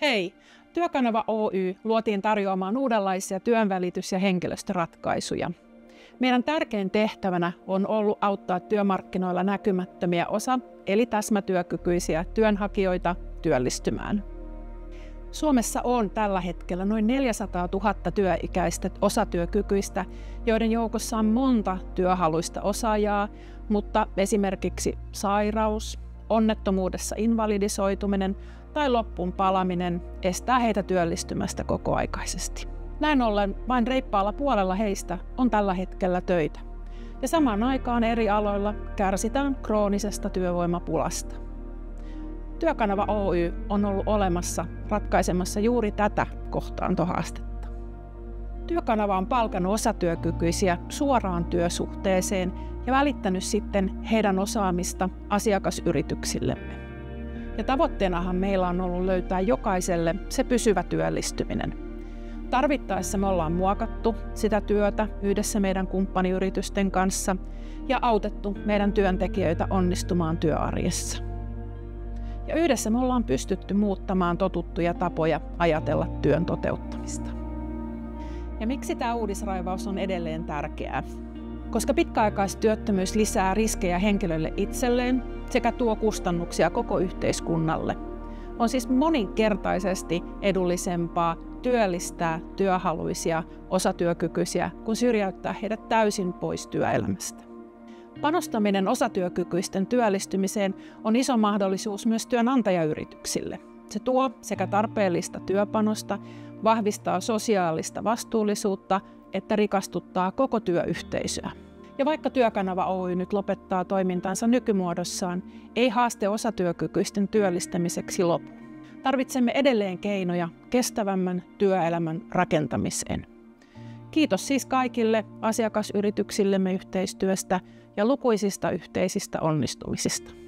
Hei! Työkanava Oy luotiin tarjoamaan uudenlaisia työnvälitys- ja henkilöstöratkaisuja. Meidän tärkein tehtävänä on ollut auttaa työmarkkinoilla näkymättömiä eli täsmätyökykyisiä työnhakijoita työllistymään. Suomessa on tällä hetkellä noin 400 000 työikäistä osatyökykyistä, joiden joukossa on monta työhaluista osaajaa, mutta esimerkiksi sairaus, onnettomuudessa invalidisoituminen tai loppuun palaminen estää heitä työllistymästä kokoaikaisesti. Näin ollen vain reippaalla puolella heistä on tällä hetkellä töitä. Ja samaan aikaan eri aloilla kärsitään kroonisesta työvoimapulasta. Työkanava Oy on ollut olemassa ratkaisemassa juuri tätä kohtaantohaastetta. Työkanava on palkannut osatyökykyisiä suoraan työsuhteeseen ja välittänyt sitten heidän osaamista asiakasyrityksillemme. Ja tavoitteenahan meillä on ollut löytää jokaiselle se pysyvä työllistyminen. Tarvittaessa me ollaan muokattu sitä työtä yhdessä meidän kumppaniyritysten kanssa ja autettu meidän työntekijöitä onnistumaan työarjessa. Ja yhdessä me ollaan pystytty muuttamaan totuttuja tapoja ajatella työn toteuttamista. Ja miksi tämä uudisraivaus on edelleen tärkeää? Koska pitkäaikaistyöttömyys lisää riskejä henkilölle itselleen sekä tuo kustannuksia koko yhteiskunnalle. On siis moninkertaisesti edullisempaa työllistää työhaluisia osatyökykyisiä, kun syrjäyttää heidät täysin pois työelämästä. Panostaminen osatyökykyisten työllistymiseen on iso mahdollisuus myös työnantajayrityksille. Se tuo sekä tarpeellista työpanosta, vahvistaa sosiaalista vastuullisuutta että rikastuttaa koko työyhteisöä. Ja vaikka Työkanava Oy nyt lopettaa toimintansa nykymuodossaan, ei haaste osatyökykyisten työllistämiseksi lopu. Tarvitsemme edelleen keinoja kestävämmän työelämän rakentamiseen. Kiitos siis kaikille asiakasyrityksillemme yhteistyöstä ja lukuisista yhteisistä onnistumisista.